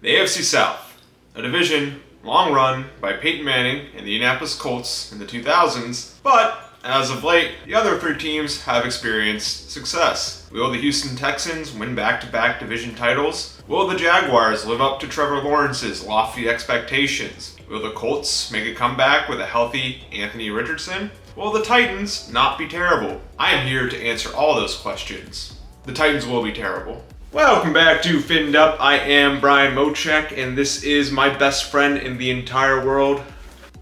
The AFC South, a division long run by Peyton Manning and the Indianapolis Colts in the 2000s, but as of late, the other three teams have experienced success. Will the Houston Texans win back-to-back division titles? Will the Jaguars live up to Trevor Lawrence's lofty expectations? Will the Colts make a comeback with a healthy Anthony Richardson? Will the Titans not be terrible? I am here to answer all those questions. The Titans will be terrible. Welcome back to Finned Up. I am Brian Mochek, and this is my best friend in the entire world,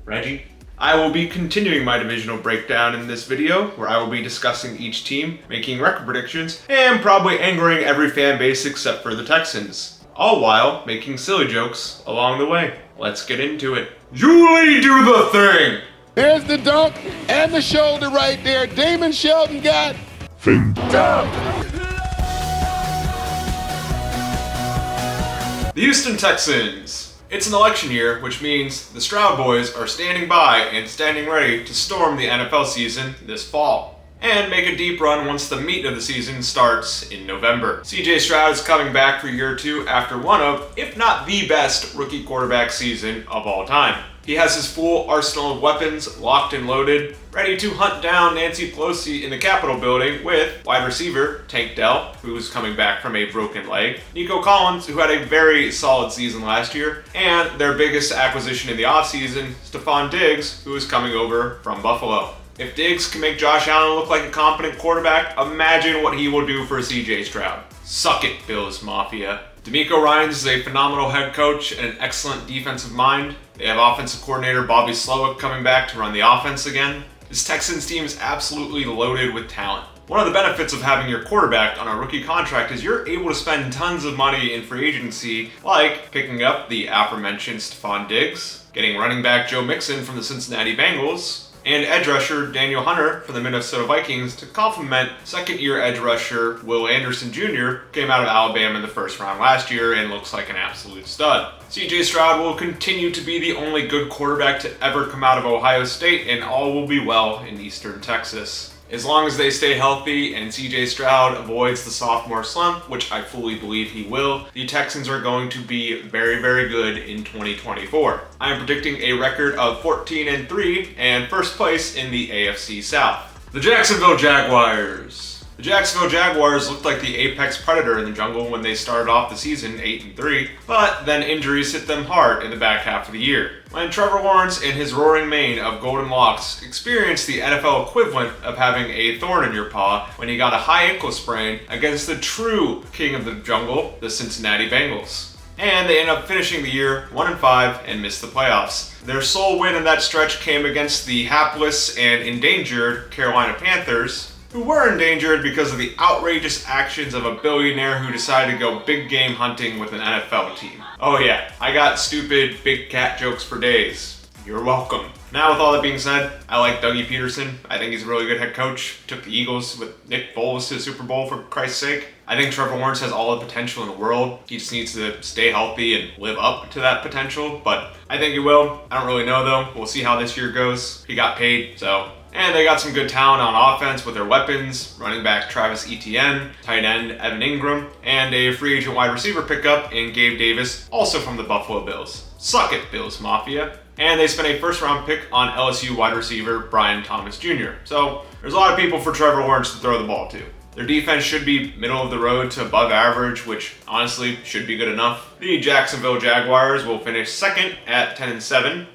Reggie. I will be continuing my divisional breakdown in this video, where I will be discussing each team, making record predictions, and probably angering every fan base except for the Texans, all while making silly jokes along the way. Let's get into it. Julie, do the thing! There's the dunk and the shoulder right there. Damon Shelton got Finned Up. The Houston Texans. It's an election year, which means the Stroud boys are standing by and standing ready to storm the NFL season this fall and make a deep run once the meat of the season starts in November. CJ Stroud is coming back for year two after one of, if not the best, rookie quarterback season of all time. He has his full arsenal of weapons locked and loaded, ready to hunt down Nancy Pelosi in the Capitol building with wide receiver Tank Dell, who's coming back from a broken leg, Nico Collins, who had a very solid season last year, and their biggest acquisition in the offseason, Stephon Diggs, who is coming over from Buffalo. If Diggs can make Josh Allen look like a competent quarterback, imagine what he will do for CJ Stroud. Suck it, Bills Mafia. DeMeco Ryans is a phenomenal head coach and an excellent defensive mind. They have offensive coordinator Bobby Slowick coming back to run the offense again. This Texans team is absolutely loaded with talent. One of the benefits of having your quarterback on a rookie contract is you're able to spend tons of money in free agency, like picking up the aforementioned Stephon Diggs, getting running back Joe Mixon from the Cincinnati Bengals, and edge rusher Daniel Hunter from the Minnesota Vikings to complement second-year edge rusher Will Anderson Jr., came out of Alabama in the first round last year and looks like an absolute stud. CJ Stroud will continue to be the only good quarterback to ever come out of Ohio State, and all will be well in Eastern Texas. As long as they stay healthy and CJ Stroud avoids the sophomore slump, which I fully believe he will, the Texans are going to be very, very good in 2024. I am predicting a record of 14-3 and first place in the AFC South. The Jacksonville Jaguars. The Jacksonville Jaguars looked like the apex predator in the jungle when they started off the season 8-3, but then injuries hit them hard in the back half of the year. When Trevor Lawrence and his roaring mane of golden locks experienced the NFL equivalent of having a thorn in your paw when he got a high ankle sprain against the true king of the jungle, the Cincinnati Bengals. And they end up finishing the year 1-5 and missed the playoffs. Their sole win in that stretch came against the hapless and endangered Carolina Panthers, who were endangered because of the outrageous actions of a billionaire who decided to go big game hunting with an NFL team. Oh yeah, I got stupid big cat jokes for days. You're welcome. Now with all that being said, I like Dougie Peterson. I think he's a really good head coach. Took the Eagles with Nick Foles to the Super Bowl for Christ's sake. I think Trevor Lawrence has all the potential in the world. He just needs to stay healthy and live up to that potential, but I think he will. I don't really know though. We'll see how this year goes. He got paid, so. And they got some good talent on offense with their weapons, running back Travis Etienne, tight end Evan Ingram, and a free agent wide receiver pickup in Gabe Davis, also from the Buffalo Bills. Suck it, Bills Mafia. And they spent a first-round pick on LSU wide receiver Brian Thomas Jr. So there's a lot of people for Trevor Lawrence to throw the ball to. Their defense should be middle of the road to above average, which honestly should be good enough. The Jacksonville Jaguars will finish second at 10-7.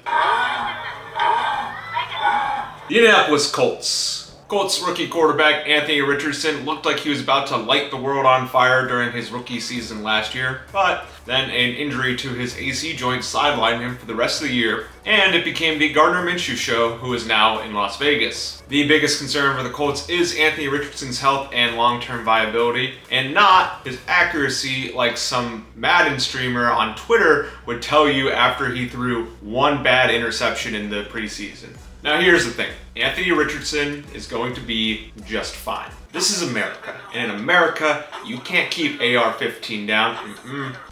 The Indianapolis Colts. Colts rookie quarterback Anthony Richardson looked like he was about to light the world on fire during his rookie season last year, but then an injury to his AC joint sidelined him for the rest of the year, and it became the Gardner Minshew show, who is now in Las Vegas. The biggest concern for the Colts is Anthony Richardson's health and long-term viability, and not his accuracy like some Madden streamer on Twitter would tell you after he threw one bad interception in the preseason. Now here's the thing, Anthony Richardson is going to be just fine. This is America, and in America, you can't keep AR-15 down.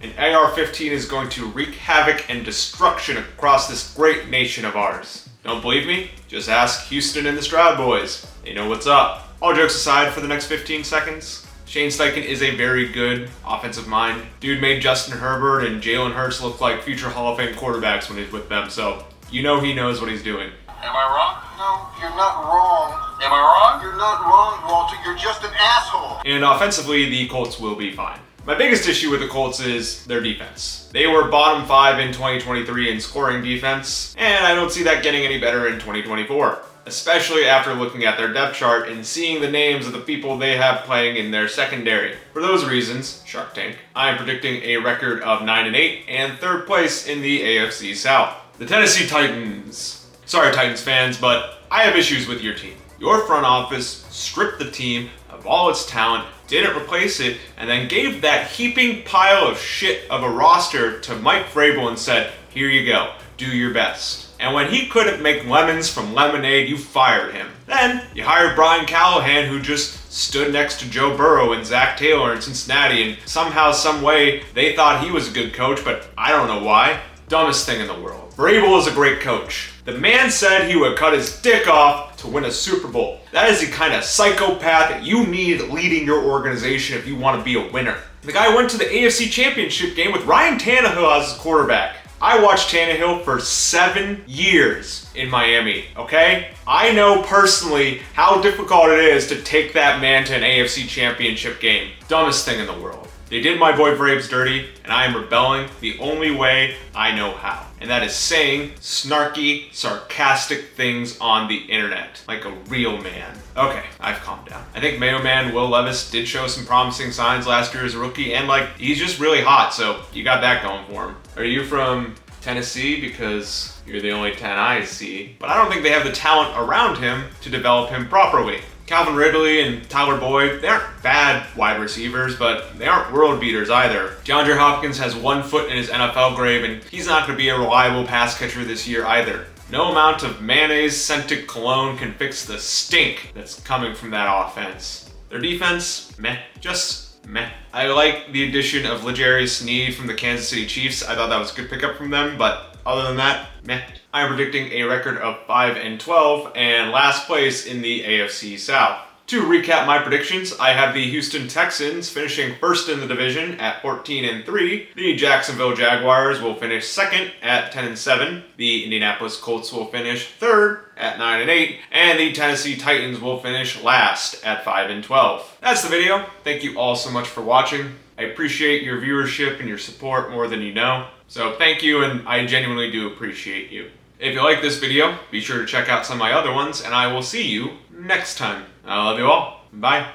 And AR-15 is going to wreak havoc and destruction across this great nation of ours. Don't believe me? Just ask Houston and the Stroud boys. They know what's up. All jokes aside for the next 15 seconds, Shane Steichen is a very good offensive mind. Dude made Justin Herbert and Jalen Hurts look like future Hall of Fame quarterbacks when he's with them, so you know he knows what he's doing. Am I wrong? No, you're not wrong. Am I wrong? You're not wrong, Walter. You're just an asshole. And offensively, the Colts will be fine. My biggest issue with the Colts is their defense. They were bottom 5 in 2023 in scoring defense, and I don't see that getting any better in 2024. Especially after looking at their depth chart and seeing the names of the people they have playing in their secondary. For those reasons, Shark Tank, I am predicting a record of 9-8 and third place in the AFC South. The Tennessee Titans. Sorry Titans fans, but I have issues with your team. Your front office stripped the team of all its talent, didn't replace it, and then gave that heaping pile of shit of a roster to Mike Vrabel and said, here you go, do your best. And when he couldn't make lemons from lemonade, you fired him. Then you hired Brian Callahan, who just stood next to Joe Burrow and Zach Taylor in Cincinnati, and somehow, some way, they thought he was a good coach, but I don't know why. Dumbest thing in the world. Vrabel is a great coach. The man said he would cut his dick off to win a Super Bowl. That is the kind of psychopath that you need leading your organization if you want to be a winner. The guy went to the AFC Championship game with Ryan Tannehill as his quarterback. I watched Tannehill for 7 years in Miami, okay? I know personally how difficult it is to take that man to an AFC Championship game. Dumbest thing in the world. They did my boy Vrabes dirty, and I am rebelling the only way I know how. And that is saying snarky, sarcastic things on the internet, like a real man. Okay, I've calmed down. I think Mayo Man Will Levis did show some promising signs last year as a rookie, and he's just really hot, so you got that going for him. Are you from Tennessee? Because you're the only 10 I see. But I don't think they have the talent around him to develop him properly. Calvin Ridley and Tyler Boyd, they aren't bad wide receivers, but they aren't world beaters either. DeAndre Hopkins has 1 foot in his NFL grave, and he's not going to be a reliable pass catcher this year either. No amount of mayonnaise-scented cologne can fix the stink that's coming from that offense. Their defense, meh. Just meh. I like the addition of L'Jarius Sneed from the Kansas City Chiefs. I thought that was a good pickup from them, but other than that, meh. I am predicting a record of 5-12 and last place in the AFC South. To recap my predictions, I have the Houston Texans finishing first in the division at 14-3. The Jacksonville Jaguars will finish second at 10-7. The Indianapolis Colts will finish third at 9-8. And the Tennessee Titans will finish last at 5-12. That's the video. Thank you all so much for watching. I appreciate your viewership and your support more than you know. So thank you, and I genuinely do appreciate you. If you like this video, be sure to check out some of my other ones, and I will see you next time. I love you all. Bye.